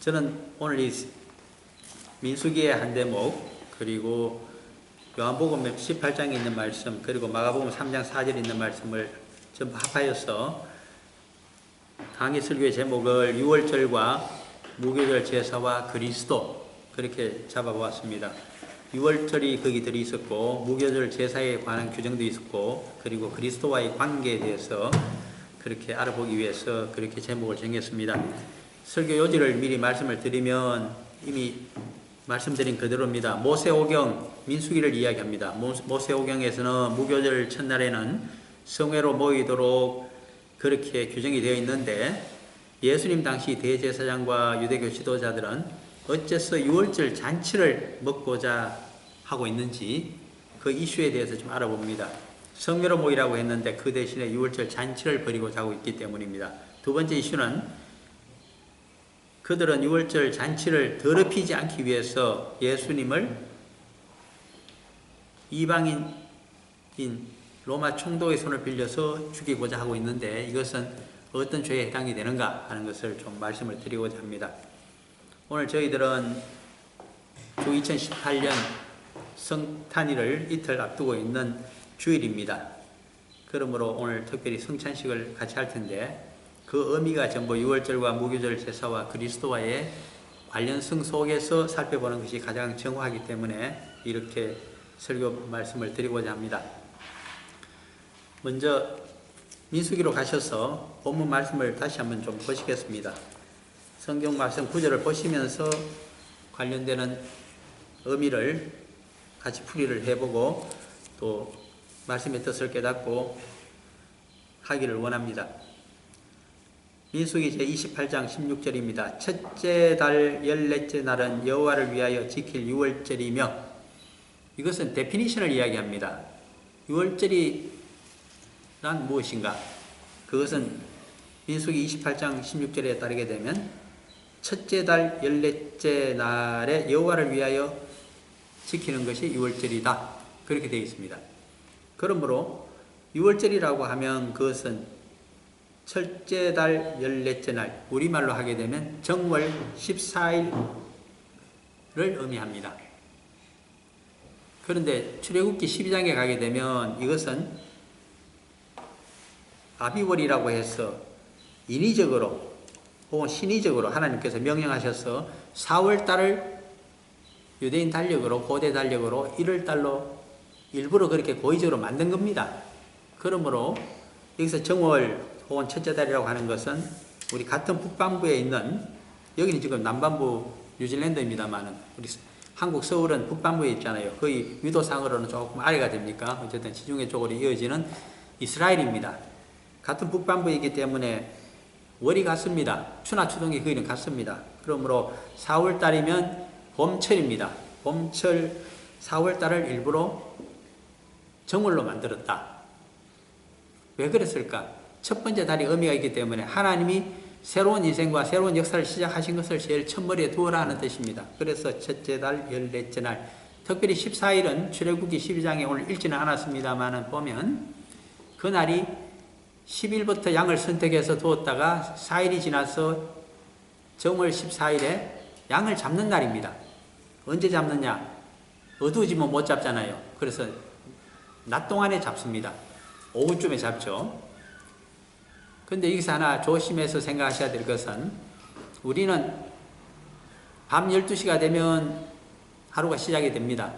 저는 오늘 이 민수기의 한 대목, 그리고 요한복음 18장에 있는 말씀, 그리고 마가복음 3장 4절에 있는 말씀을 전부 합하여서 강의 설교의 제목을 6월절과 무교절 제사와 그리스도, 그렇게 잡아보았습니다. 6월절이 거기 들어 있었고, 무교절 제사에 관한 규정도 있었고, 그리고 그리스도와의 관계에 대해서 그렇게 알아보기 위해서 그렇게 제목을 정했습니다. 설교 요지를 미리 말씀을 드리면 이미 말씀드린 그대로입니다. 모세오경, 민수기를 이야기합니다. 모세오경에서는 무교절 첫날에는 성회로 모이도록 그렇게 규정이 되어 있는데, 예수님 당시 대제사장과 유대교 지도자들은 어째서 6월절 잔치를 먹고자 하고 있는지 그 이슈에 대해서 좀 알아봅니다. 성회로 모이라고 했는데 그 대신에 6월절 잔치를 벌이고자 하고 있기 때문입니다. 두 번째 이슈는 그들은 6월절 잔치를 더럽히지 않기 위해서 예수님을 이방인인 로마 총독의 손을 빌려서 죽이고자 하고 있는데, 이것은 어떤 죄에 해당이 되는가 하는 것을 좀 말씀을 드리고자 합니다. 오늘 저희들은 주 2018년 성탄일을 이틀 앞두고 있는 주일입니다. 그러므로 오늘 특별히 성찬식을 같이 할 텐데, 그 의미가 전부 6월절과 무교절 제사와 그리스도와의 관련성 속에서 살펴보는 것이 가장 정확하기 때문에 이렇게 설교 말씀을 드리고자 합니다. 먼저 민수기로 가셔서 본문 말씀을 다시 한번 좀 보시겠습니다. 성경 말씀 구절을 보시면서 관련되는 의미를 같이 풀이를 해보고 또 말씀의 뜻을 깨닫고 하기를 원합니다. 민수기 제28장 16절입니다. 첫째 달 14째 날은 여호와를 위하여 지킬 6월절이며, 이것은 데피니션을 이야기합니다. 6월절이란 무엇인가? 그것은 민수기 28장 16절에 따르게 되면 첫째 달 14째 날에 여호와를 위하여 지키는 것이 6월절이다. 그렇게 되어 있습니다. 그러므로 6월절이라고 하면 그것은 첫째 달 14째 날, 우리말로 하게 되면 정월 14일을 의미합니다. 그런데 출애굽기 12장에 가게 되면 이것은 아비월이라고 해서 인위적으로 혹은 신의적으로 하나님께서 명령하셔서 4월달을 유대인 달력으로, 고대 달력으로 1월달로 일부러 그렇게 고의적으로 만든 겁니다. 그러므로 여기서 정월 혹은 첫째 달이라고 하는 것은 우리 같은 북반부에 있는, 여기는 지금 남반부 뉴질랜드입니다만은 우리 한국 서울은 북반부에 있잖아요. 거의 위도상으로는 조금 아래가 됩니까? 어쨌든 지중해 쪽으로 이어지는 이스라엘입니다. 같은 북반부에 있기 때문에 월이 같습니다. 추나 추동이 거의는 같습니다. 그러므로 4월달이면 봄철입니다. 봄철 4월달을 일부러 정월로 만들었다. 왜 그랬을까? 첫 번째 달이 의미가 있기 때문에 하나님이 새로운 인생과 새로운 역사를 시작하신 것을 제일 첫머리에 두어라 하는 뜻입니다. 그래서 첫째 달 14째 날, 특별히 14일은 출애굽기 12장에 오늘 읽지는 않았습니다만 보면 그날이 10일부터 양을 선택해서 두었다가 4일이 지나서 정월 14일에 양을 잡는 날입니다. 언제 잡느냐? 어두워지면 못 잡잖아요. 그래서 낮 동안에 잡습니다. 오후쯤에 잡죠. 근데 여기서 하나 조심해서 생각하셔야 될 것은, 우리는 밤 12시가 되면 하루가 시작이 됩니다.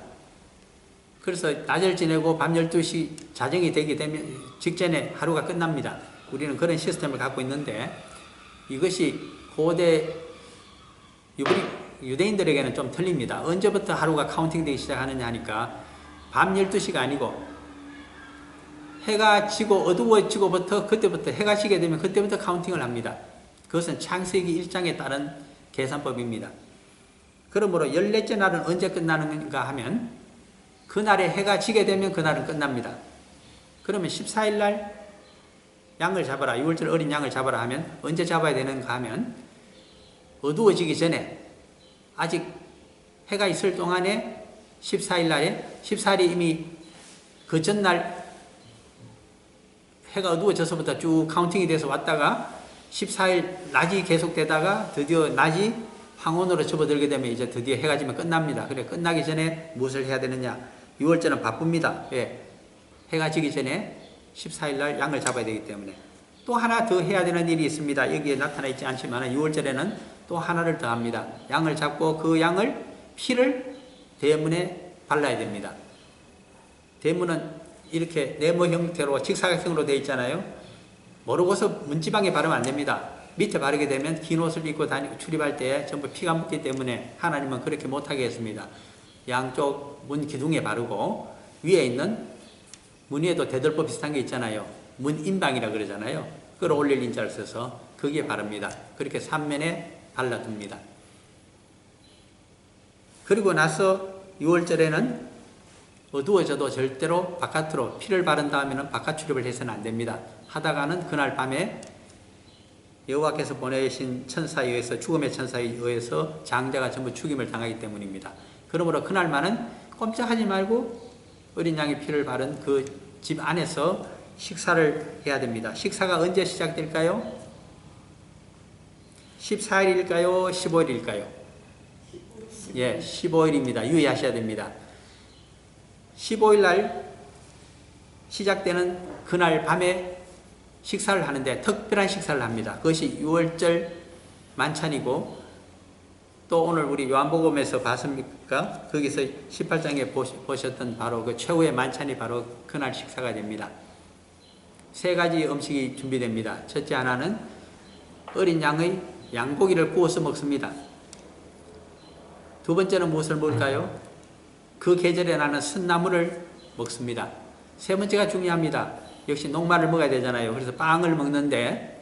그래서 낮을 지내고 밤 12시 자정이 되게 되면 직전에 하루가 끝납니다. 우리는 그런 시스템을 갖고 있는데, 이것이 고대 유대인들에게는 좀 틀립니다. 언제부터 하루가 카운팅 되기 시작하느냐 하니까 밤 12시가 아니고 해가 지고 어두워지고부터, 그때부터 해가 지게 되면 그때부터 카운팅을 합니다. 그것은 창세기 1장에 따른 계산법입니다. 그러므로 14째 날은 언제 끝나는가 하면 그날에 해가 지게 되면 그날은 끝납니다. 그러면 14일 날 양을 잡아라, 6월절 어린 양을 잡아라 하면 언제 잡아야 되는가 하면 어두워지기 전에, 아직 해가 있을 동안에 14일 날에, 14일이 이미 그 전날 해가 어두워져서부터 쭉 카운팅이 돼서 왔다가 14일 낮이 계속되다가 드디어 낮이 황혼으로 접어들게 되면 이제 드디어 해가 지면 끝납니다. 그래 끝나기 전에 무엇을 해야 되느냐? 6월절은 바쁩니다. 왜? 해가 지기 전에 14일 날 양을 잡아야 되기 때문에. 또 하나 더 해야 되는 일이 있습니다. 여기에 나타나 있지 않지만 6월절에는 또 하나를 더 합니다. 양을 잡고 그 양을 피를 대문에 발라야 됩니다. 대문은 이렇게 네모 형태로 직사각형으로 되어 있잖아요. 모르고서 문지방에 바르면 안 됩니다. 밑에 바르게 되면 긴 옷을 입고 출입할 때 전부 피가 묻기 때문에 하나님은 그렇게 못하게 했습니다. 양쪽 문 기둥에 바르고 위에 있는 문 위에도 대들보 비슷한 게 있잖아요. 문인방이라 그러잖아요. 끌어올릴 인자를 써서 거기에 바릅니다. 그렇게 3면에 발라둡니다. 그리고 나서 6월절에는 어두워져도 절대로 바깥으로 피를 바른 다음에는 바깥 출입을 해서는 안 됩니다. 하다가는 그날 밤에 여호와께서 보내신 천사에 의해서 죽음의 천사에 의해서 장자가 전부 죽임을 당하기 때문입니다. 그러므로 그날만은 꼼짝하지 말고 어린 양의 피를 바른 그 집 안에서 식사를 해야 됩니다. 식사가 언제 시작될까요? 14일일까요? 15일일까요? 예, 15일입니다. 유의하셔야 됩니다. 15일 날 시작되는 그날 밤에 식사를 하는데 특별한 식사를 합니다. 그것이 6월절 만찬이고 또 오늘 우리 요한복음에서 봤습니까? 거기서 18장에 보셨던 바로 그 최후의 만찬이 바로 그날 식사가 됩니다. 세 가지 음식이 준비됩니다. 첫째 하나는 어린 양의 양고기를 구워서 먹습니다. 두 번째는 무엇을 먹을까요? 그 계절에 나는 쓴나물을 먹습니다. 세 번째가 중요합니다. 역시 녹말을 먹어야 되잖아요. 그래서 빵을 먹는데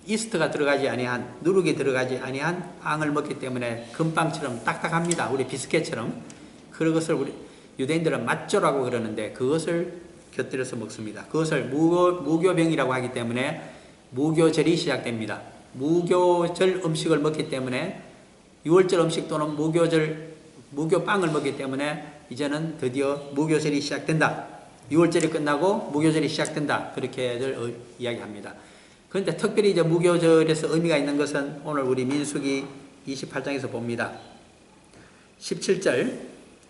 이스트가 들어가지 아니한, 누룩이 들어가지 아니한 빵을 먹기 때문에 금빵처럼 딱딱합니다. 우리 비스켓처럼. 그런 것을 우리 유대인들은 맛조라고 그러는데 그것을 곁들여서 먹습니다. 그것을 무교병이라고 하기 때문에 무교절이 시작됩니다. 무교절 음식을 먹기 때문에 6월절 음식 또는 무교빵을 먹기 때문에 이제는 드디어 무교절이 시작된다. 6월절이 끝나고 무교절이 시작된다. 그렇게들 이야기합니다. 그런데 특별히 이제 무교절에서 의미가 있는 것은 오늘 우리 민수기 28장에서 봅니다. 17절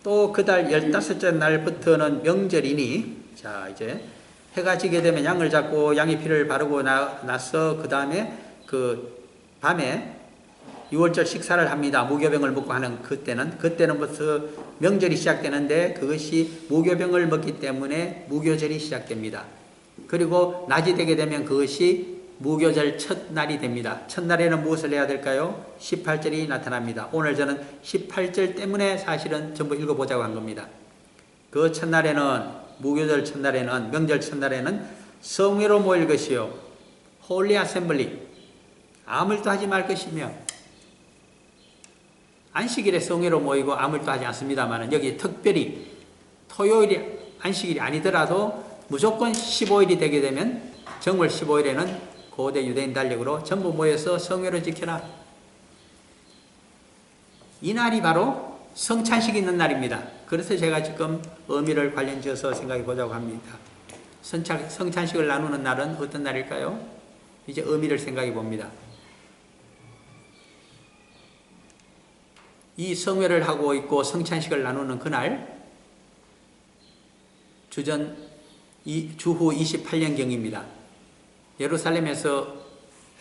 또 그달 15째 날부터는 명절이니 자 이제 해가 지게 되면 양을 잡고 양의 피를 바르고 나서 그 다음에 그 밤에 6월절 식사를 합니다. 무교병을 먹고 하는 그때는 벌써 명절이 시작되는데 그것이 무교병을 먹기 때문에 무교절이 시작됩니다. 그리고 낮이 되게 되면 그것이 무교절 첫날이 됩니다. 첫날에는 무엇을 해야 될까요? 18절이 나타납니다. 오늘 저는 18절 때문에 사실은 전부 읽어보자고 한 겁니다. 그 첫날에는 무교절 첫날에는 명절 첫날에는 성회로 모일 것이요 홀리 아셈블리 아무 일도 하지 말 것이며 안식일에 성회로 모이고 아무 일도 하지 않습니다만 여기 특별히 토요일이 안식일이 아니더라도 무조건 15일이 되게 되면 정월 15일에는 고대 유대인 달력으로 전부 모여서 성회를 지켜라. 이날이 바로 성찬식이 있는 날입니다. 그래서 제가 지금 의미를 관련지어서 생각해 보자고 합니다. 성찬식을 나누는 날은 어떤 날일까요? 이제 의미를 생각해 봅니다. 이 성회를 하고 있고 성찬식을 나누는 그날 주후 28년경입니다. 예루살렘에서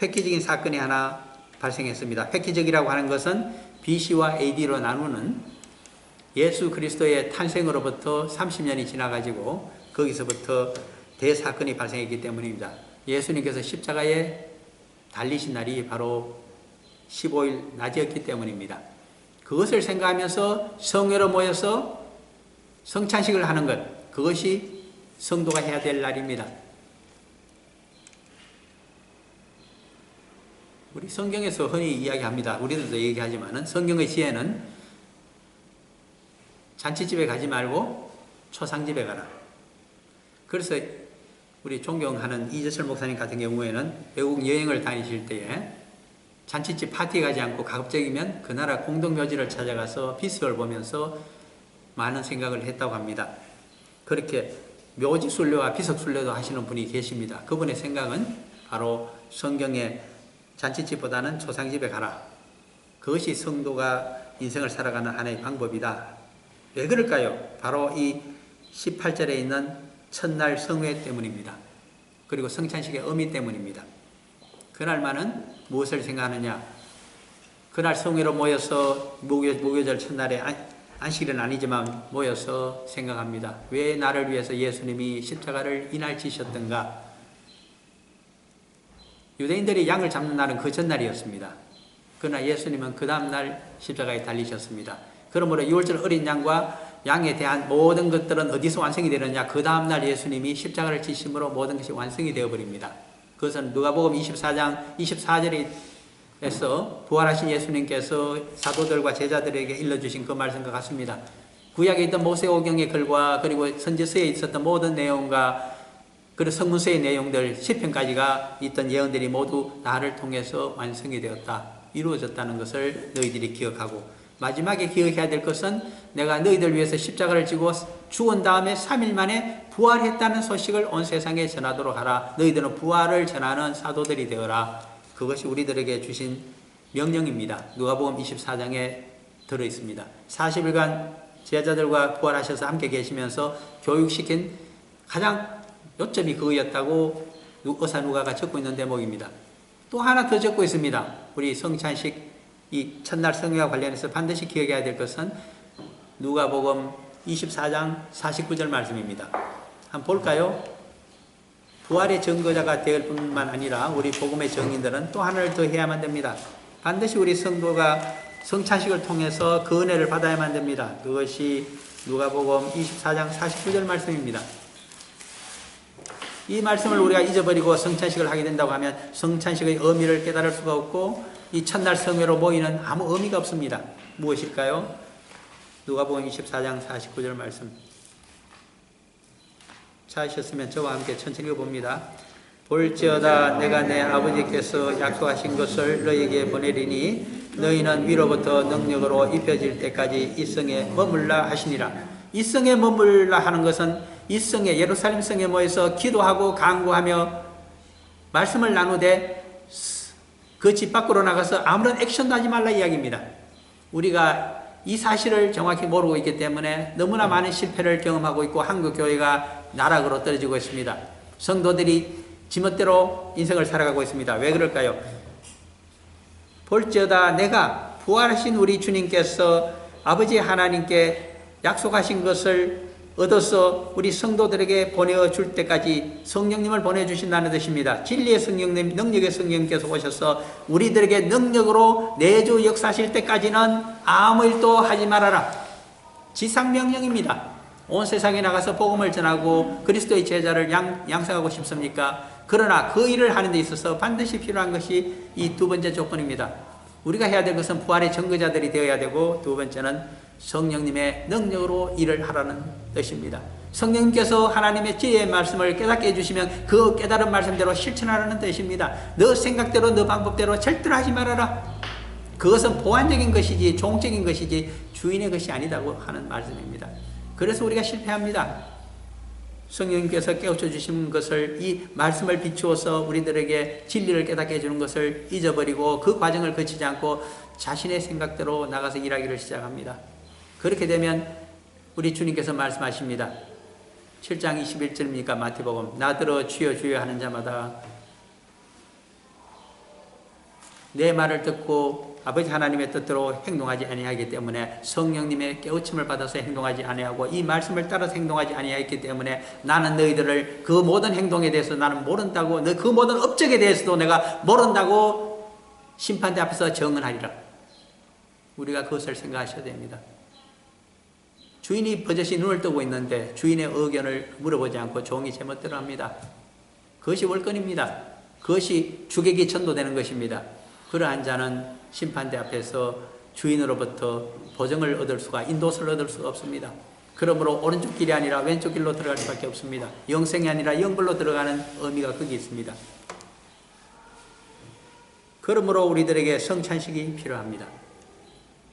획기적인 사건이 하나 발생했습니다. 획기적이라고 하는 것은 BC와 AD로 나누는 예수 그리스도의 탄생으로부터 30년이 지나가지고 거기서부터 대사건이 발생했기 때문입니다. 예수님께서 십자가에 달리신 날이 바로 15일 낮이었기 때문입니다. 그것을 생각하면서 성회로 모여서 성찬식을 하는 것, 그것이 성도가 해야 될 날입니다. 우리 성경에서 흔히 이야기합니다. 우리들도 얘기하지만 성경의 지혜는 잔치집에 가지 말고 초상집에 가라. 그래서 우리 존경하는 이재철 목사님 같은 경우에는 외국 여행을 다니실 때에 잔치집 파티에 가지 않고 가급적이면 그 나라 공동묘지를 찾아가서 비석을 보면서 많은 생각을 했다고 합니다. 그렇게 묘지 순례와 비석 순례도 하시는 분이 계십니다. 그분의 생각은 바로 성경의 잔치집보다는 초상집에 가라. 그것이 성도가 인생을 살아가는 하나의 방법이다. 왜 그럴까요? 바로 이 18절에 있는 첫날 성회 때문입니다. 그리고 성찬식의 의미 때문입니다. 그날만은 무엇을 생각하느냐? 그날 성회로 모여서 무교절 첫날에 안식일은 아니지만 모여서 생각합니다. 왜 나를 위해서 예수님이 십자가를 이날 지셨던가? 유대인들이 양을 잡는 날은 그 전날이었습니다. 그러나 예수님은 그 다음날 십자가에 달리셨습니다. 그러므로 6월절 어린 양과 양에 대한 모든 것들은 어디서 완성이 되느냐? 그 다음날 예수님이 십자가를 지심으로 모든 것이 완성이 되어버립니다. 그것은 누가복음 24장 24절에서 부활하신 예수님께서 사도들과 제자들에게 일러주신 그 말씀과 같습니다. 구약에 있던 모세오경의 글과 그리고 선지서에 있었던 모든 내용과 그리고 성문서의 내용들 10편까지가 있던 예언들이 모두 나를 통해서 완성이 되었다. 이루어졌다는 것을 너희들이 기억하고, 마지막에 기억해야 될 것은 내가 너희들 위해서 십자가를 지고 죽은 다음에 3일 만에 부활했다는 소식을 온 세상에 전하도록 하라. 너희들은 부활을 전하는 사도들이 되어라. 그것이 우리들에게 주신 명령입니다. 누가복음 24장에 들어있습니다. 40일간 제자들과 부활하셔서 함께 계시면서 교육시킨 가장 요점이 그거였다고 의사 누가가 적고 있는 대목입니다. 또 하나 더 적고 있습니다. 우리 성찬식 이 첫날 성회와 관련해서 반드시 기억해야 될 것은 누가복음 24장 49절 말씀입니다. 한번 볼까요? 부활의 증거자가 될 뿐만 아니라 우리 복음의 증인들은 또 하나를 더 해야만 됩니다. 반드시 우리 성도가 성찬식을 통해서 그 은혜를 받아야만 됩니다. 그것이 누가복음 24장 49절 말씀입니다. 이 말씀을 우리가 잊어버리고 성찬식을 하게 된다고 하면 성찬식의 의미를 깨달을 수가 없고 이 첫날 성회로 모이는 아무 의미가 없습니다. 무엇일까요? 누가복음 24장 49절 말씀. 찾으셨으면 저와 함께 천천히 읽어봅니다. 볼지어다 내가 내 아버지께서 약속하신 것을 너희에게 보내리니 너희는 위로부터 능력으로 입혀질 때까지 이 성에 머물라 하시니라. 이 성에 머물라 하는 것은 이 성에 예루살렘 성에 모여서 기도하고 간구하며 말씀을 나누되 그 집 밖으로 나가서 아무런 액션도 하지 말라 이야기입니다. 우리가 이 사실을 정확히 모르고 있기 때문에 너무나 많은 실패를 경험하고 있고 한국 교회가 나락으로 떨어지고 있습니다. 성도들이 지멋대로 인생을 살아가고 있습니다. 왜 그럴까요? 볼지어다 내가 부활하신 우리 주님께서 아버지 하나님께 약속하신 것을 얻어서 우리 성도들에게 보내줄 때까지 성령님을 보내주신다는 뜻입니다. 진리의 성령님, 능력의 성령님께서 오셔서 우리들에게 능력으로 내주 역사하실 때까지는 아무 일도 하지 말아라. 지상명령입니다. 온 세상에 나가서 복음을 전하고 그리스도의 제자를 양성하고 싶습니까? 그러나 그 일을 하는 데 있어서 반드시 필요한 것이 이 두 번째 조건입니다. 우리가 해야 될 것은 부활의 증거자들이 되어야 되고, 두 번째는 성령님의 능력으로 일을 하라는 뜻입니다. 성령님께서 하나님의 지혜의 말씀을 깨닫게 해주시면 그 깨달은 말씀대로 실천하라는 뜻입니다. 너 생각대로 너 방법대로 절대로 하지 말아라. 그것은 보완적인 것이지 종적인 것이지 주인의 것이 아니다고 하는 말씀입니다. 그래서 우리가 실패합니다. 성령님께서 깨우쳐 주신 것을, 이 말씀을 비추어서 우리들에게 진리를 깨닫게 해주는 것을 잊어버리고 그 과정을 거치지 않고 자신의 생각대로 나가서 일하기를 시작합니다. 그렇게 되면 우리 주님께서 말씀하십니다. 7장 21절입니까? 마태복음. 나더러 주여 주여 하는 자마다 내 말을 듣고 아버지 하나님의 뜻대로 행동하지 아니하기 때문에, 성령님의 깨우침을 받아서 행동하지 아니하고 이 말씀을 따라서 행동하지 아니하였기 때문에 나는 너희들을 그 모든 행동에 대해서 나는 모른다고, 그 모든 업적에 대해서도 내가 모른다고 심판대 앞에서 정언하리라. 우리가 그것을 생각하셔야 됩니다. 주인이 버젓이 눈을 뜨고 있는데 주인의 의견을 물어보지 않고 종이 제멋대로 합니다. 그것이 월권입니다. 그것이 주객이 전도되는 것입니다. 그러한 자는 심판대 앞에서 주인으로부터 보정을 얻을 수가, 인도서를 얻을 수가 없습니다. 그러므로 오른쪽 길이 아니라 왼쪽 길로 들어갈 수밖에 없습니다. 영생이 아니라 영벌로 들어가는 의미가 거기 있습니다. 그러므로 우리들에게 성찬식이 필요합니다.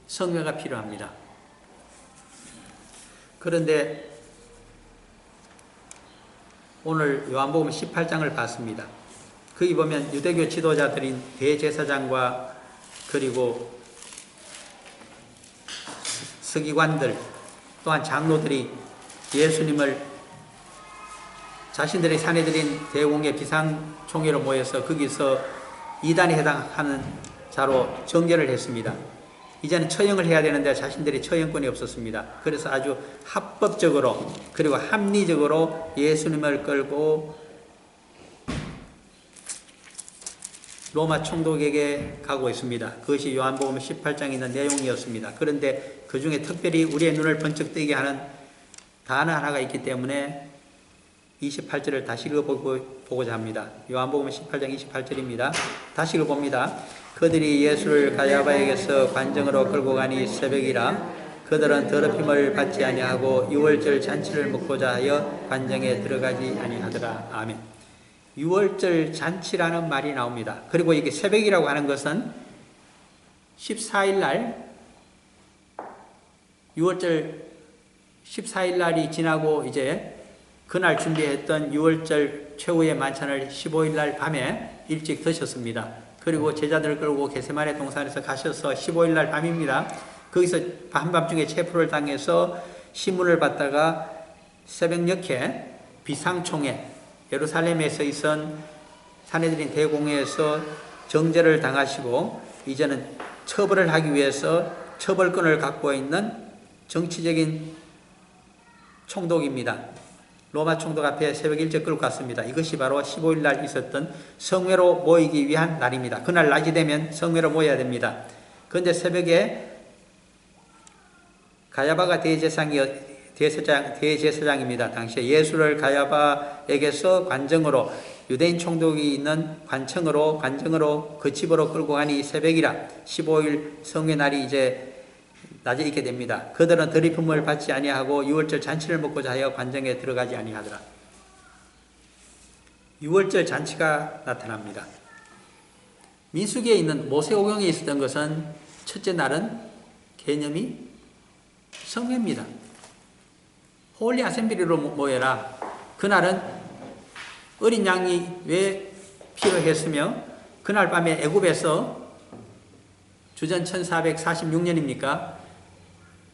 성회가 필요합니다. 그런데 오늘 요한복음 18장을 봤습니다. 거기 보면 유대교 지도자들인 대제사장과 그리고 서기관들 또한 장로들이 예수님을 자신들의 사내들인 대공의 비상총회로 모여서 거기서 이단에 해당하는 자로 정죄를 했습니다. 이제는 처형을 해야 되는데 자신들이 처형권이 없었습니다. 그래서 아주 합법적으로 그리고 합리적으로 예수님을 끌고 로마 총독에게 가고 있습니다. 그것이 요한복음 18장에 있는 내용이었습니다. 그런데 그 중에 특별히 우리의 눈을 번쩍 뜨게 하는 단어 하나가 있기 때문에 28절을 다시 읽어보고자 합니다. 요한복음 18장 28절입니다. 다시 읽어봅니다. 그들이 예수를 가야바에게서 관정으로 끌고 가니 새벽이라 그들은 더럽힘을 받지 아니하고 유월절 잔치를 먹고자 하여 관정에 들어가지 아니하더라. 아멘. 유월절 잔치라는 말이 나옵니다. 그리고 이게 새벽이라고 하는 것은 14일 날 유월절 14일 날이 지나고 이제 그날 준비했던 유월절 최후의 만찬을 15일 날 밤에 일찍 드셨습니다. 그리고 제자들을 끌고 게세마네 동산에서 가셔서 15일 날 밤입니다. 거기서 한밤중에 체포를 당해서 신문을 받다가 새벽녘에 비상총회 예루살렘에서 있은 사내들인 대공회에서 정죄를 당하시고 이제는 처벌을 하기 위해서 처벌권을 갖고 있는 정치적인 총독입니다. 로마 총독 앞에 새벽 일찍 끌고 갔습니다. 이것이 바로 15일 날 있었던 성회로 모이기 위한 날입니다. 그날 낮이 되면 성회로 모여야 됩니다. 그런데 새벽에 가야바가 대제사장입니다. 당시에 예수를 가야바에게서 관정으로 유대인 총독이 있는 관청으로 그 집으로 끌고 가니 새벽이라 15일 성회 날이 이제 낮에 있게 됩니다. 그들은 더럽힘을 받지 아니하고 유월절 잔치를 먹고자 하여 관정에 들어가지 아니하더라. 유월절 잔치가 나타납니다. 민수기에 있는 모세오경에 있었던 것은 첫째 날은 개념이 성회입니다. 홀리 아셈블리로 모여라. 그날은 어린 양이 왜 필요했으며 그날 밤에 애굽에서 주전 1446년입니까?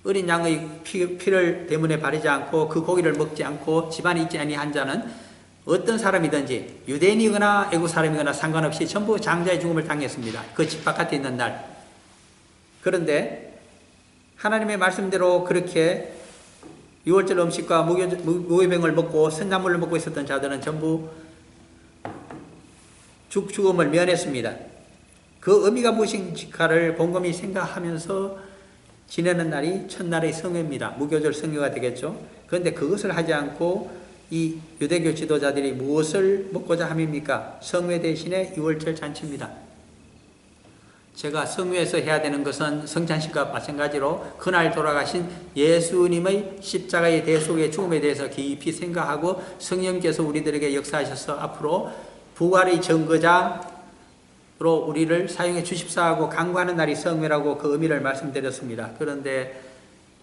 어린 양의 피를 대문에 바르지 않고 그 고기를 먹지 않고 집안에 있지 아니한 자는 어떤 사람이든지 유대인이거나 애국 사람이거나 상관없이 전부 장자의 죽음을 당했습니다. 그 집 바깥에 있는 날. 그런데 하나님의 말씀대로 그렇게 유월절 음식과 무교병을 먹고 선나물을 먹고 있었던 자들은 전부 죽음을 면했습니다. 그 의미가 무엇인지를 곰곰이 생각하면서 지내는 날이 첫날의 성회입니다. 무교절 성회가 되겠죠. 그런데 그것을 하지 않고 이 유대교 지도자들이 무엇을 먹고자 함입니까? 성회 대신에 유월절 잔치입니다. 제가 성회에서 해야 되는 것은 성찬식과 마찬가지로 그날 돌아가신 예수님의 십자가의 대속의 죽음에 대해서 깊이 생각하고 성령께서 우리들에게 역사하셔서 앞으로 부활의 증거자 로 우리를 사용해 주십사 하고 강구하는 날이 성회라고 그 의미를 말씀드렸습니다. 그런데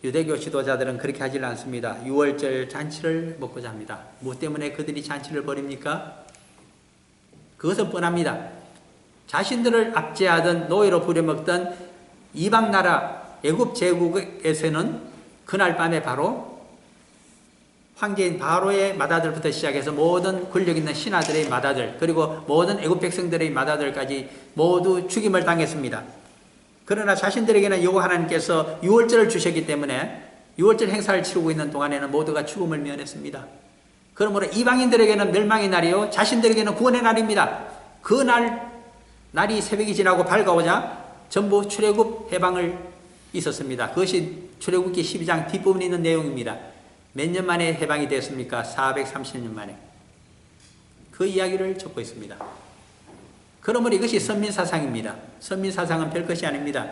유대교 지도자들은 그렇게 하지 않습니다. 유월절 잔치를 먹고자 합니다. 무엇 때문에 그들이 잔치를 벌입니까? 그것은 뻔합니다. 자신들을 압제하던 노예로 부려먹던 이방 나라 애굽 제국에서는 그날 밤에 바로 황제인 바로의 맏아들부터 시작해서 모든 권력 있는 신하들의 맏아들 그리고 모든 애굽 백성들의 맏아들까지 모두 죽임을 당했습니다. 그러나 자신들에게는 여호와 하나님께서 유월절을 주셨기 때문에 유월절 행사를 치르고 있는 동안에는 모두가 죽음을 면했습니다. 그러므로 이방인들에게는 멸망의 날이요 자신들에게는 구원의 날입니다. 그 날이 새벽이 지나고 밝아오자 전부 출애굽 해방을 있었습니다. 그것이 출애굽기 12장 뒷부분에 있는 내용입니다. 몇 년 만에 해방이 됐습니까? 430년 만에. 그 이야기를 적고 있습니다. 그러므로 이것이 선민사상입니다. 선민사상은 별것이 아닙니다.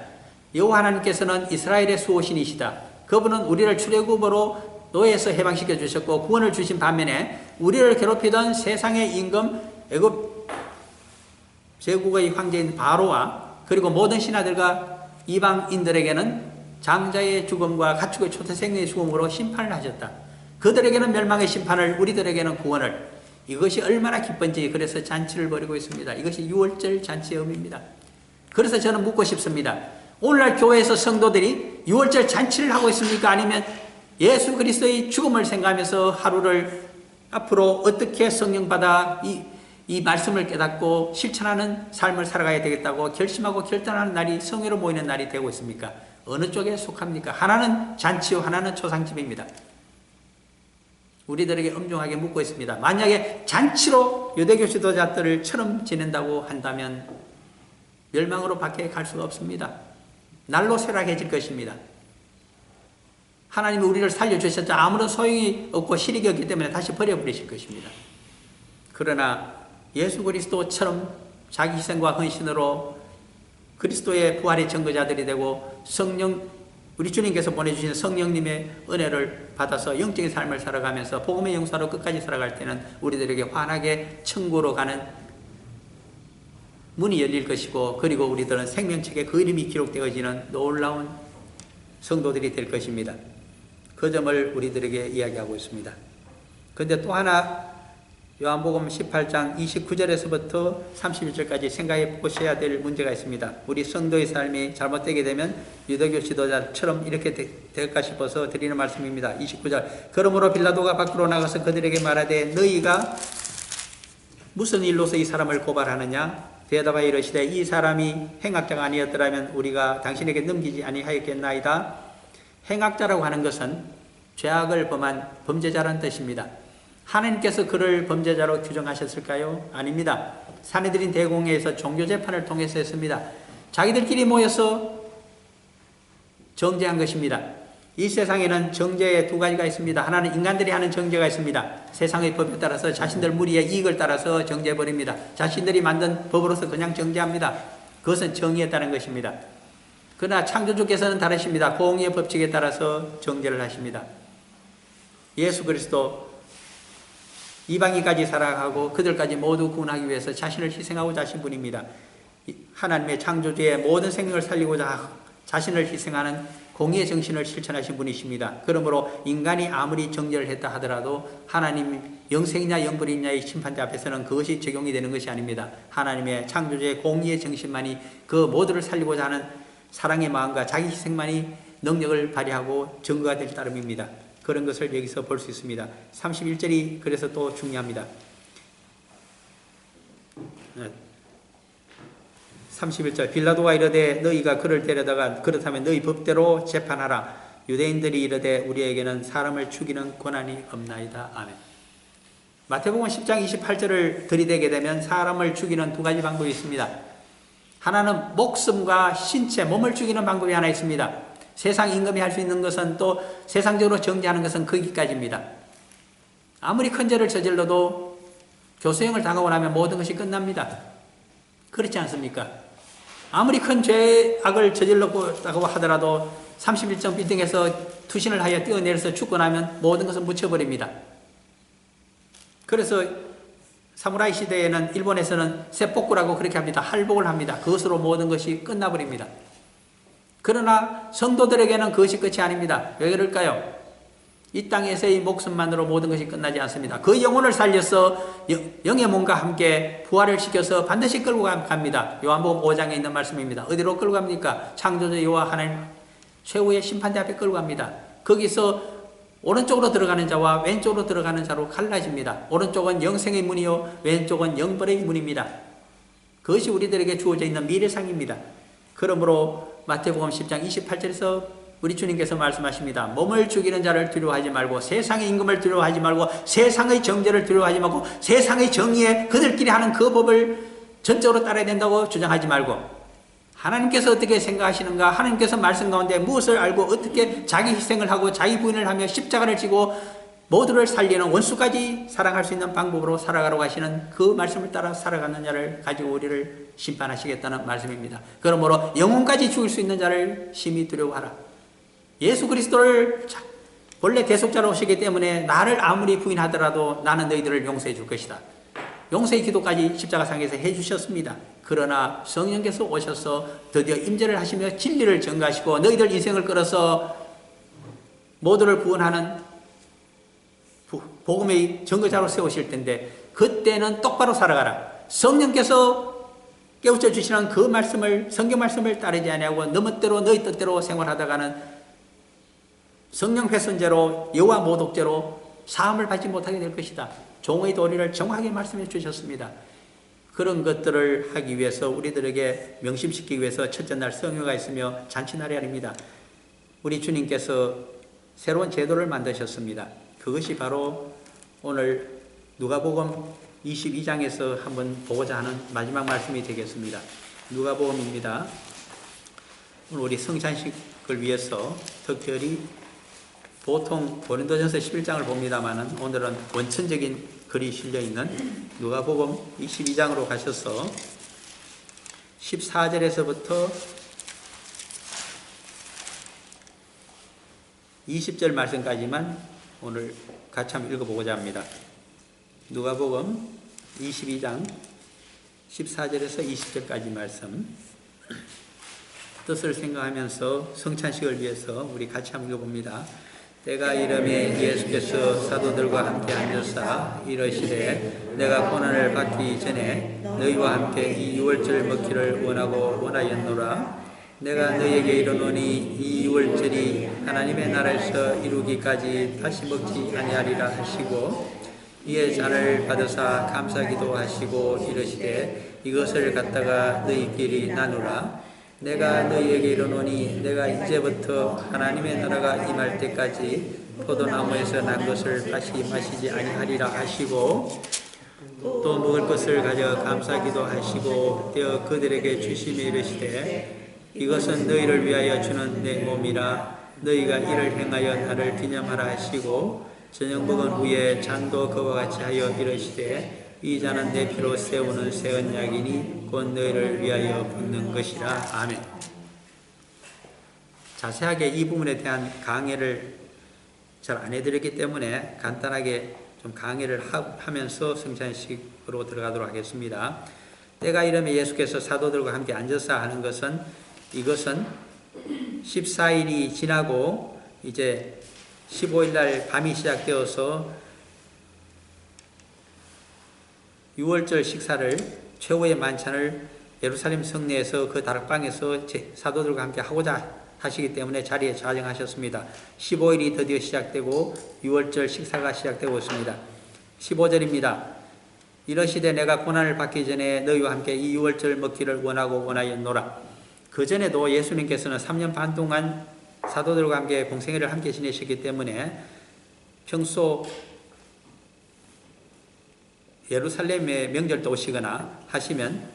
여호와 하나님께서는 이스라엘의 수호신이시다. 그분은 우리를 출애굽으로 노예에서 해방시켜 주셨고 구원을 주신 반면에 우리를 괴롭히던 세상의 임금 애굽 제국의 황제인 바로와 그리고 모든 신하들과 이방인들에게는 장자의 죽음과 가축의 초태생의 죽음으로 심판을 하셨다. 그들에게는 멸망의 심판을 우리들에게는 구원을. 이것이 얼마나 기쁜지 그래서 잔치를 벌이고 있습니다. 이것이 유월절 잔치의 의미입니다. 그래서 저는 묻고 싶습니다. 오늘날 교회에서 성도들이 유월절 잔치를 하고 있습니까? 아니면 예수 그리스도의 죽음을 생각하면서 하루를 앞으로 어떻게 성령 받아 이 말씀을 깨닫고 실천하는 삶을 살아가야 되겠다고 결심하고 결단하는 날이 성회로 모이는 날이 되고 있습니까? 어느 쪽에 속합니까? 하나는 잔치요, 하나는 초상집입니다. 우리들에게 엄중하게 묻고 있습니다. 만약에 잔치로 유대교 지도자들처럼 지낸다고 한다면 멸망으로 밖에 갈 수가 없습니다. 날로 쇠락해질 것입니다. 하나님이 우리를 살려주셨죠. 아무런 소용이 없고 실익이 없기 때문에 다시 버려버리실 것입니다. 그러나 예수 그리스도처럼 자기 희생과 헌신으로 그리스도의 부활의 증거자들이 되고 우리 주님께서 보내주신 성령님의 은혜를 받아서 영적인 삶을 살아가면서 복음의 영사로 끝까지 살아갈 때는 우리들에게 환하게 천국으로 가는 문이 열릴 것이고, 그리고 우리들은 생명책에 그 이름이 기록되어지는 놀라운 성도들이 될 것입니다. 그 점을 우리들에게 이야기하고 있습니다. 그런데 또 하나 요한복음 18장 29절에서부터 31절까지 생각해 보셔야 될 문제가 있습니다. 우리 성도의 삶이 잘못되게 되면 유대교 지도자처럼 이렇게 될까 싶어서 드리는 말씀입니다. 29절. 그러므로 빌라도가 밖으로 나가서 그들에게 말하되 너희가 무슨 일로서 이 사람을 고발하느냐? 대답하여 이르시되 이 사람이 행악자가 아니었더라면 우리가 당신에게 넘기지 아니하였겠나이다. 행악자라고 하는 것은 죄악을 범한 범죄자라는 뜻입니다. 하나님께서 그를 범죄자로 규정하셨을까요? 아닙니다. 사내들인 대공회에서 종교재판을 통해서 했습니다. 자기들끼리 모여서 정죄한 것입니다. 이 세상에는 정죄의 두 가지가 있습니다. 하나는 인간들이 하는 정죄가 있습니다. 세상의 법에 따라서 자신들 무리의 이익을 따라서 정죄해버립니다. 자신들이 만든 법으로서 그냥 정죄합니다. 그것은 정의에 따른 것입니다. 그러나 창조주께서는 다르십니다. 공의의 법칙에 따라서 정죄를 하십니다. 예수 그리스도 이방인까지 살아가고 그들까지 모두 구원하기 위해서 자신을 희생하고자 하신 분입니다. 하나님의 창조주의 모든 생명을 살리고자 자신을 희생하는 공의의 정신을 실천하신 분이십니다. 그러므로 인간이 아무리 정죄를 했다 하더라도 하나님 영생이냐 영벌이냐의 심판대 앞에서는 그것이 적용이 되는 것이 아닙니다. 하나님의 창조주의 공의의 정신만이 그 모두를 살리고자 하는 사랑의 마음과 자기 희생만이 능력을 발휘하고 증거가 될 따름입니다. 그런 것을 여기서 볼 수 있습니다. 31절이 그래서 또 중요합니다. 31절. 빌라도가 이르되 너희가 그를 데려다가 그렇다면 너희 법대로 재판하라. 유대인들이 이르되 우리에게는 사람을 죽이는 권한이 없나이다. 아멘. 마태복음 10장 28절을 들이대게 되면 사람을 죽이는 두 가지 방법이 있습니다. 하나는 목숨과 신체, 몸을 죽이는 방법이 하나 있습니다. 세상 임금이 할 수 있는 것은 또 세상적으로 정죄하는 것은 거기까지입니다. 아무리 큰 죄를 저질러도 교수형을 당하고 나면 모든 것이 끝납니다. 그렇지 않습니까? 아무리 큰 죄악을 저질렀다고 하더라도 31점 빌딩에서 투신을 하여 뛰어내려서 죽고 나면 모든 것을 묻혀버립니다. 그래서 사무라이 시대에는 일본에서는 세포꾸라고 그렇게 합니다. 할복을 합니다. 그것으로 모든 것이 끝나버립니다. 그러나 성도들에게는 그것이 끝이 아닙니다. 왜 그럴까요? 이 땅에서의 목숨만으로 모든 것이 끝나지 않습니다. 그 영혼을 살려서 영의 몸과 함께 부활을 시켜서 반드시 끌고 갑니다. 요한복음 5장에 있는 말씀입니다. 어디로 끌고 갑니까? 창조주 여호와 하나님 최후의 심판대 앞에 끌고 갑니다. 거기서 오른쪽으로 들어가는 자와 왼쪽으로 들어가는 자로 갈라집니다. 오른쪽은 영생의 문이요 왼쪽은 영벌의 문입니다. 그것이 우리들에게 주어져 있는 미래상입니다. 그러므로 마태복음 10장 28절에서 우리 주님께서 말씀하십니다. 몸을 죽이는 자를 두려워하지 말고 세상의 임금을 두려워하지 말고 세상의 정죄를 두려워하지 말고 세상의 정의에 그들끼리 하는 그 법을 전적으로 따라야 된다고 주장하지 말고 하나님께서 어떻게 생각하시는가, 하나님께서 말씀 가운데 무엇을 알고 어떻게 자기 희생을 하고 자기 부인을 하며 십자가를 지고 모두를 살리는 원수까지 사랑할 수 있는 방법으로 살아가라고 하시는 그 말씀을 따라 살아가는 자를 가지고 우리를 심판하시겠다는 말씀입니다. 그러므로 영혼까지 죽일 수 있는 자를 심히 두려워하라. 예수 그리스도를 본래 대속자로 오시기 때문에 나를 아무리 부인하더라도 나는 너희들을 용서해 줄 것이다. 용서의 기도까지 십자가상에서 해주셨습니다. 그러나 성령께서 오셔서 드디어 임재를 하시며 진리를 전가하시고 너희들 인생을 끌어서 모두를 구원하는 복음의 증거자로 세우실 텐데 그때는 똑바로 살아가라. 성령께서 깨우쳐 주시는 그 말씀을, 성경 말씀을 따르지 아니하고 너 멋대로 너희 뜻대로 생활하다가는 성령 훼손죄로 여호와 모독죄로 사함을 받지 못하게 될 것이다. 종의 도리를 정확하게 말씀해 주셨습니다. 그런 것들을 하기 위해서 우리들에게 명심시키기 위해서 첫째 날 성회가 있으며 잔치날이 아닙니다. 우리 주님께서 새로운 제도를 만드셨습니다. 그것이 바로 오늘 누가복음 22장에서 한번 보고자 하는 마지막 말씀이 되겠습니다. 누가복음입니다. 오늘 우리 성찬식을 위해서 특별히 보통 고린도전서 11장을 봅니다만 오늘은 원천적인 글이 실려있는 누가복음 22장으로 가셔서 14절에서부터 20절 말씀까지만 오늘 같이 한번 읽어보고자 합니다. 누가복음 22장 14절에서 20절까지 말씀, 뜻을 생각하면서 성찬식을 위해서 우리 같이 한번 읽어봅니다. 때가 이름에 예수께서 사도들과 함께 앉으사 이러시되 내가 고난을 받기 전에 너희와 함께 이 유월절 먹기를 원하였노라. 내가 너희에게 이르노니 이 유월절이 하나님의 나라에서 이루기까지 다시 먹지 아니하리라 하시고 이에 잔을 받으사 감사기도 하시고 이르시되 이것을 갖다가 너희끼리 나누라. 내가 너희에게 이르노니 내가 이제부터 하나님의 나라가 임할 때까지 포도나무에서 난 것을 다시 마시지 아니하리라 하시고 또 먹을 것을 가져 감사기도 하시고 떼어 그들에게 주시며 이르시되 이것은 너희를 위하여 주는 내 몸이라. 너희가 이를 행하여 나를 기념하라 하시고 저녁 먹은 후에 잔도 그와 같이 하여 이르시되 이 잔은 내 피로 세우는 새 언약이니 곧 너희를 위하여 붓는 것이라. 아멘. 자세하게 이 부분에 대한 강해를 잘 안 해드렸기 때문에 간단하게 좀 강해를 하면서 성찬식으로 들어가도록 하겠습니다. 때가 이르면 예수께서 사도들과 함께 앉으사 하는 것은 이것은 14일이 지나고 이제 15일 날 밤이 시작되어서 유월절 식사를 최후의 만찬을 예루살렘 성내에서 그 다락방에서 사도들과 함께 하고자 하시기 때문에 자리에 자정하셨습니다. 15일이 드디어 시작되고 유월절 식사가 시작되고 있습니다. 15절입니다. 이러시되 내가 고난을 받기 전에 너희와 함께 이 유월절 먹기를 원하였노라. 그 전에도 예수님께서는 3년 반 동안 사도들과 함께 공생애를 함께 지내셨기 때문에 평소 예루살렘에 명절도 오시거나 하시면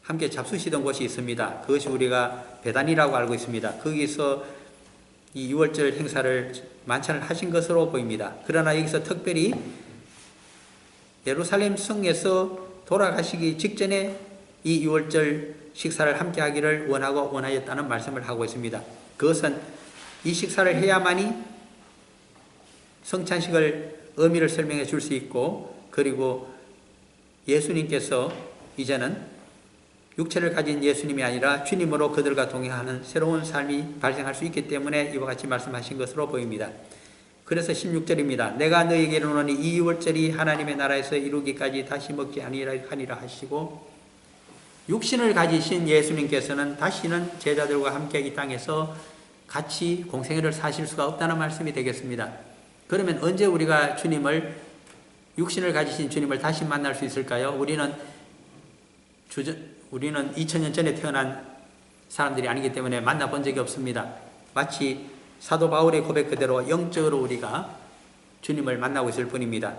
함께 잡수시던 곳이 있습니다. 그것이 우리가 베단이라고 알고 있습니다. 거기서 이 유월절 행사를 만찬을 하신 것으로 보입니다. 그러나 여기서 특별히 예루살렘 성에서 돌아가시기 직전에 이 유월절 식사를 함께 하기를 원하였다는 말씀을 하고 있습니다. 그것은 이 식사를 해야만이 성찬식을 의미를 설명해 줄 수 있고 그리고 예수님께서 이제는 육체를 가진 예수님이 아니라 주님으로 그들과 동행하는 새로운 삶이 발생할 수 있기 때문에 이와 같이 말씀하신 것으로 보입니다. 그래서 16절입니다. 내가 너희에게 이르노니 이 유월절이 하나님의 나라에서 이루기까지 다시 먹지 아니하리라 하시고 육신을 가지신 예수님께서는 다시는 제자들과 함께 이 땅에서 같이 공생애를 사실 수가 없다는 말씀이 되겠습니다. 그러면 언제 우리가 육신을 가지신 주님을 다시 만날 수 있을까요? 우리는 2000년 전에 태어난 사람들이 아니기 때문에 만나본 적이 없습니다. 마치 사도 바울의 고백 그대로 영적으로 우리가 주님을 만나고 있을 뿐입니다.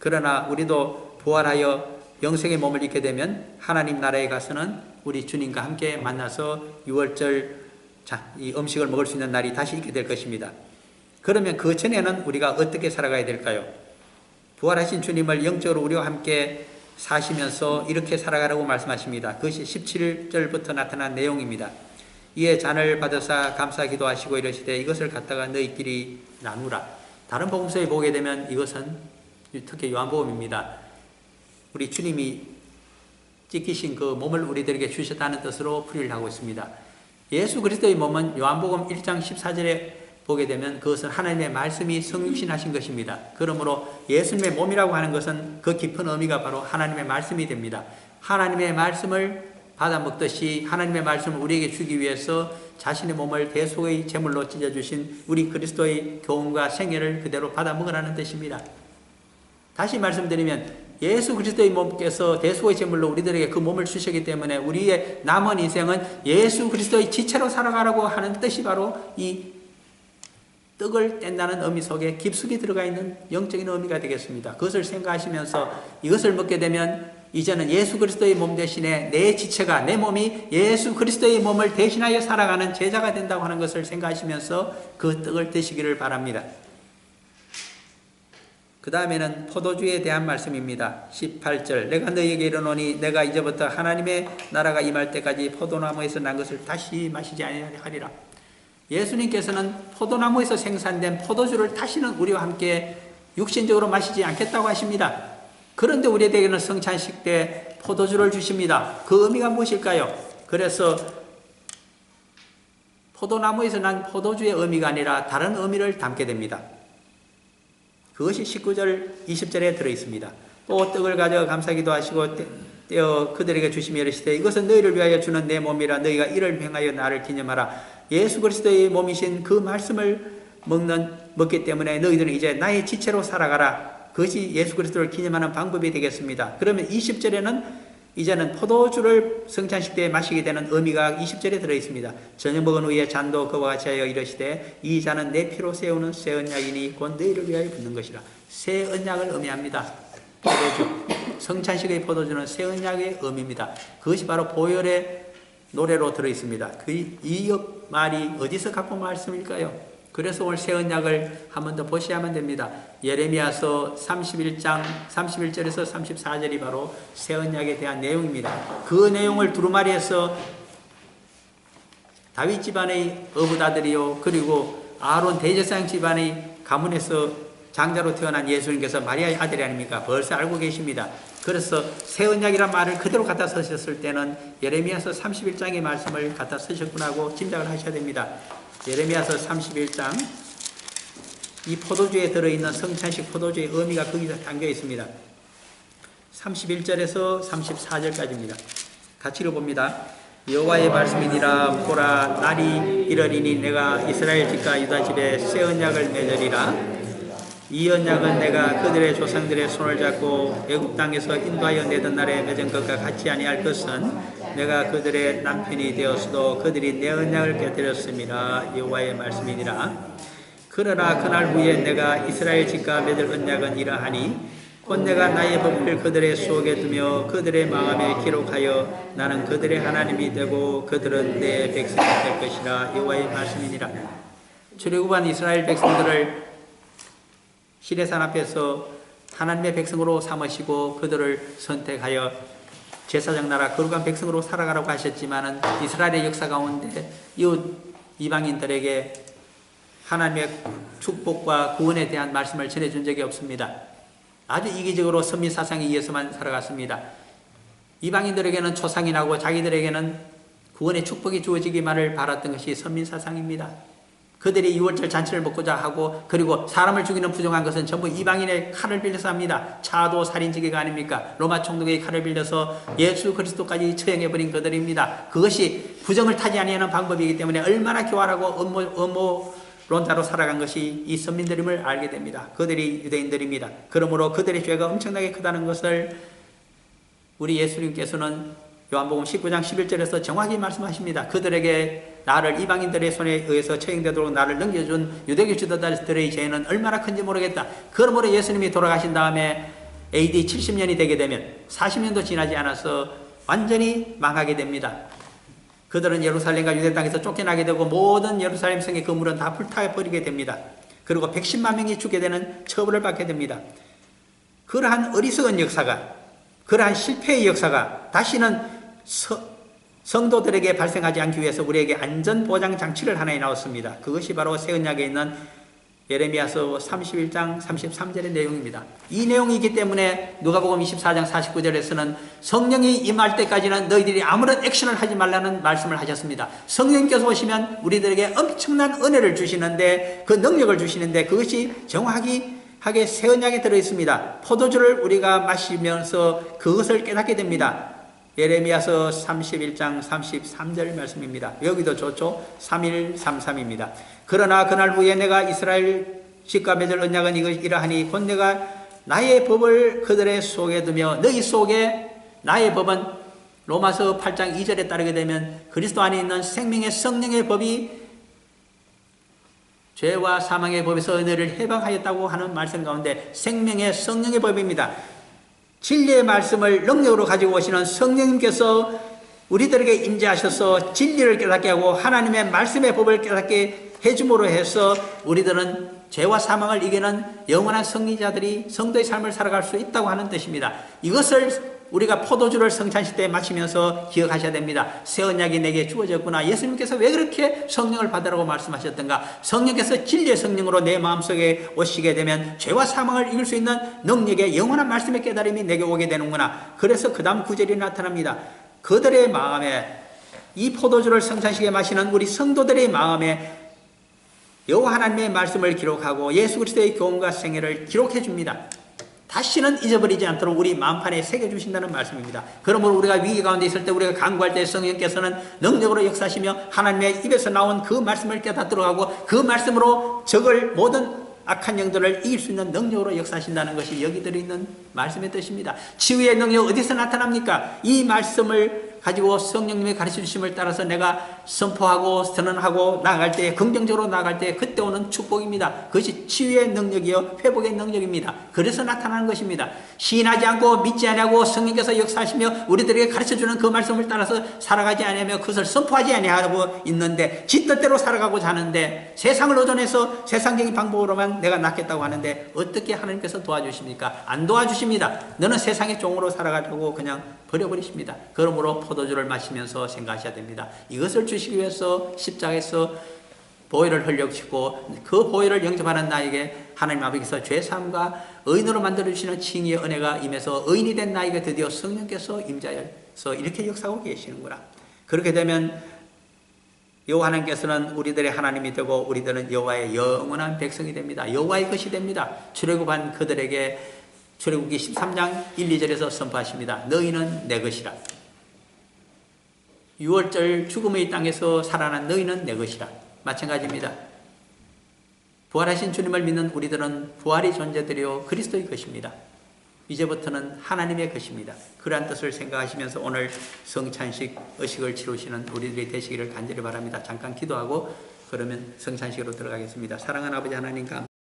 그러나 우리도 부활하여 영생의 몸을 입게 되면 하나님 나라에 가서는 우리 주님과 함께 만나서 유월절 이 음식을 먹을 수 있는 날이 다시 있게 될 것입니다. 그러면 그 전에는 우리가 어떻게 살아가야 될까요? 부활하신 주님을 영적으로 우리와 함께 사시면서 이렇게 살아가라고 말씀하십니다. 그것이 17절부터 나타난 내용입니다. 이에 잔을 받으사 감사 기도하시고 이러시되 이것을 갖다가 너희끼리 나누라. 다른 복음서에 보게 되면 이것은 특히 요한복음입니다. 우리 주님이 찢기신 그 몸을 우리들에게 주셨다는 뜻으로 풀이를 하고 있습니다. 예수 그리스도의 몸은 요한복음 1장 14절에 보게 되면 그것은 하나님의 말씀이 성육신하신 것입니다. 그러므로 예수님의 몸이라고 하는 것은 그 깊은 의미가 바로 하나님의 말씀이 됩니다. 하나님의 말씀을 받아 먹듯이 하나님의 말씀을 우리에게 주기 위해서 자신의 몸을 대속의 제물로 찢어주신 우리 그리스도의 교훈과 생애를 그대로 받아 먹으라는 뜻입니다. 다시 말씀드리면 예수 그리스도의 몸께서 대속의 제물로 우리들에게 그 몸을 주셨기 때문에 우리의 남은 인생은 예수 그리스도의 지체로 살아가라고 하는 뜻이 바로 이 떡을 뗀다는 의미 속에 깊숙이 들어가 있는 영적인 의미가 되겠습니다. 그것을 생각하시면서 이것을 먹게 되면 이제는 예수 그리스도의 몸 대신에 내 지체가, 내 몸이 예수 그리스도의 몸을 대신하여 살아가는 제자가 된다고 하는 것을 생각하시면서 그 떡을 드시기를 바랍니다. 그 다음에는 포도주에 대한 말씀입니다. 18절 내가 너희에게 이르노니 내가 이제부터 하나님의 나라가 임할 때까지 포도나무에서 난 것을 다시 마시지 아니하리라. 예수님께서는 포도나무에서 생산된 포도주를 다시는 우리와 함께 육신적으로 마시지 않겠다고 하십니다. 그런데 우리에게는 성찬식 때 포도주를 주십니다. 그 의미가 무엇일까요? 그래서 포도나무에서 난 포도주의 의미가 아니라 다른 의미를 담게 됩니다. 그것이 19절 20절에 들어있습니다. 또 떡을 가져 감사기도 하시고 떼어 그들에게 주시며 이르시되 이것은 너희를 위하여 주는 내 몸이라 너희가 이를 행하여 나를 기념하라. 예수 그리스도의 몸이신 그 말씀을 먹기 때문에 너희들은 이제 나의 지체로 살아가라. 그것이 예수 그리스도를 기념하는 방법이 되겠습니다. 그러면 20절에는 이제는 포도주를 성찬식 때에 마시게 되는 의미가 20절에 들어있습니다. 저녁 먹은 후에 잔도 그와 같이 하여 이르시되 이 잔은 내 피로 세우는 새 언약이니 곧 너희를 위하여 붓는 것이라. 새 언약을 의미합니다. 포도주. 성찬식의 포도주는 새 언약의 의미입니다. 그것이 바로 보혈의 노래로 들어있습니다. 이 말이 어디서 갖고 온 말씀일까요? 그래서 오늘 새 언약을 한 번 더 보셔야만 됩니다. 예레미야서 31장 31절에서 34절이 바로 새 언약에 대한 내용입니다. 그 내용을 두루마리에서 다윗 집안의 어부다들이요 그리고 아론 대제사장 집안의 가문에서 장자로 태어난 예수님께서 마리아의 아들이 아닙니까? 벌써 알고 계십니다. 그래서 새 언약이란 말을 그대로 갖다 쓰셨을 때는 예레미야서 31장의 말씀을 갖다 쓰셨구나 하고 짐작을 하셔야 됩니다. 예레미야서 31장 이 포도주에 들어있는 성찬식 포도주의 의미가 거기서 담겨 있습니다. 31절에서 34절까지입니다. 같이 읽어봅니다. 여호와의 말씀이니라 보라 날이 이르리니 내가 이스라엘 집과 유다 집에 새 언약을 맺으리라. 이 언약은 내가 그들의 조상들의 손을 잡고 애굽 땅에서 인도하여 내던 날에 맺은 것과 같이 아니할 것은 내가 그들의 남편이 되었어도 그들이 내 언약을 깨뜨렸습니다. 여호와의 말씀이니라. 그러나 그날 후에 내가 이스라엘 집과 맺을 언약은 이러하니 곧 내가 나의 법을 그들의 속에 두며 그들의 마음에 기록하여 나는 그들의 하나님이 되고 그들은 내 백성이 될 것이라. 여호와의 말씀이니라. 출애굽한 이스라엘 백성들을 시내산 앞에서 하나님의 백성으로 삼으시고 그들을 선택하여 제사장 나라 거룩한 백성으로 살아가라고 하셨지만은 이스라엘의 역사 가운데 이웃 이방인들에게 하나님의 축복과 구원에 대한 말씀을 전해준 적이 없습니다. 아주 이기적으로 선민 사상에 의해서만 살아갔습니다. 이방인들에게는 초상이 나고 자기들에게는 구원의 축복이 주어지기만을 바랐던 것이 선민 사상입니다. 그들이 6월절 잔치를 먹고자 하고 그리고 사람을 죽이는 부정한 것은 전부 이방인의 칼을 빌려서 합니다. 차도 살인지기가 아닙니까? 로마 총독의 칼을 빌려서 예수 그리스도까지 처형해버린 그들입니다. 그것이 부정을 타지 아니하는 방법이기 때문에 얼마나 교활하고 음모론자로 살아간 것이 이 선민들임을 알게 됩니다. 그들이 유대인들입니다. 그러므로 그들의 죄가 엄청나게 크다는 것을 우리 예수님께서는 요한복음 19장 11절에서 정확히 말씀하십니다. 그들에게 나를 이방인들의 손에 의해서 처형되도록 나를 넘겨준 유대교 지도자들의 죄는 얼마나 큰지 모르겠다. 그러므로 예수님이 돌아가신 다음에 AD 70년이 되게 되면 40년도 지나지 않아서 완전히 망하게 됩니다. 그들은 예루살렘과 유대 땅에서 쫓겨나게 되고 모든 예루살렘 성의 건물은 다 불타버리게 됩니다. 그리고 110만 명이 죽게 되는 처벌을 받게 됩니다. 그러한 어리석은 역사가, 그러한 실패의 역사가 다시는 성도들에게 발생하지 않기 위해서 우리에게 안전보장 장치를 하나 나왔습니다. 그것이 바로 새 언약에 있는 예레미야서 31장 33절의 내용입니다. 이 내용이기 때문에 누가복음 24장 49절에서는 성령이 임할 때까지는 너희들이 아무런 액션을 하지 말라는 말씀을 하셨습니다. 성령께서 오시면 우리들에게 엄청난 은혜를 주시는데 그 능력을 주시는데 그것이 정확하게 새 언약에 들어있습니다. 포도주를 우리가 마시면서 그것을 깨닫게 됩니다. 예레미야서 31장 33절 말씀입니다. 여기도 좋죠. 3133입니다. 그러나 그날 후에 내가 이스라엘 집과 맺을 언약은 이러하니 곧 내가 나의 법을 그들의 속에 두며 너희 속에 나의 법은 로마서 8장 2절에 따르게 되면 그리스도 안에 있는 생명의 성령의 법이 죄와 사망의 법에서 너희를 해방하였다고 하는 말씀 가운데 생명의 성령의 법입니다. 진리의 말씀을 능력으로 가지고 오시는 성령님께서 우리들에게 임재하셔서 진리를 깨닫게 하고 하나님의 말씀의 법을 깨닫게 해줌으로 해서 우리들은 죄와 사망을 이기는 영원한 승리자들이 성도의 삶을 살아갈 수 있다고 하는 뜻입니다. 이것을 우리가 포도주를 성찬식 때 마치면서 기억하셔야 됩니다. 새 언약이 내게 주어졌구나. 예수님께서 왜 그렇게 성령을 받으라고 말씀하셨던가? 성령께서 진리의 성령으로 내 마음속에 오시게 되면 죄와 사망을 이길 수 있는 능력의 영원한 말씀의 깨달음이 내게 오게 되는구나. 그래서 그 다음 구절이 나타납니다. 그들의 마음에, 이 포도주를 성찬식에 마시는 우리 성도들의 마음에 여호와 하나님의 말씀을 기록하고 예수 그리스도의 교훈과 생애를 기록해 줍니다. 다시는 잊어버리지 않도록 우리 마음판에 새겨주신다는 말씀입니다. 그러므로 우리가 위기 가운데 있을 때, 우리가 간구할 때 성령께서는 능력으로 역사하시며 하나님의 입에서 나온 그 말씀을 깨닫도록 하고 그 말씀으로 적을 모든 악한 영들을 이길 수 있는 능력으로 역사하신다는 것이 여기 들어있는 말씀의 뜻입니다. 치유의 능력 어디서 나타납니까? 이 말씀을 가지고 성령님의 가르쳐 주심을 따라서 내가 선포하고 선언하고 나아갈 때, 긍정적으로 나아갈 때 그때 오는 축복입니다. 그것이 치유의 능력이요 회복의 능력입니다. 그래서 나타나는 것입니다. 시인하지 않고 믿지 아니하고 성령께서 역사하시며 우리들에게 가르쳐주는 그 말씀을 따라서 살아가지 아니하며 그것을 선포하지 아니하고 있는데 지 뜻대로 살아가고자 하는데 세상을 의존해서 세상적인 방법으로만 내가 낫겠다고 하는데 어떻게 하나님께서 도와주십니까? 안 도와주십니다. 너는 세상의 종으로 살아가려고 그냥 버려버리십니다. 그러므로 포도주를 마시면서 생각하셔야 됩니다. 이것을 주시기 위해서 십자가에서 보혈을 흘려주시고 그 보혈을 영접하는 나에게 하나님 아버지께서 죄사함과 의인으로 만들어주시는 칭의의 은혜가 임해서 의인이 된 나에게 드디어 성령께서 임자여서 이렇게 역사하고 계시는구나. 그렇게 되면 여호와 하나님께서는 우리들의 하나님이 되고 우리들은 여호와의 영원한 백성이 됩니다. 여호와의 것이 됩니다. 출애굽한 그들에게 출애굽기 13장 1, 2절에서 선포하십니다. 너희는 내 것이라. 6월절 죽음의 땅에서 살아난 너희는 내 것이라. 마찬가지입니다. 부활하신 주님을 믿는 우리들은 부활의 존재들이요 그리스도의 것입니다. 이제부터는 하나님의 것입니다. 그러한 뜻을 생각하시면서 오늘 성찬식 의식을 치르시는 우리들이 되시기를 간절히 바랍니다. 잠깐 기도하고 그러면 성찬식으로 들어가겠습니다. 사랑하는 아버지 하나님 감사합니다.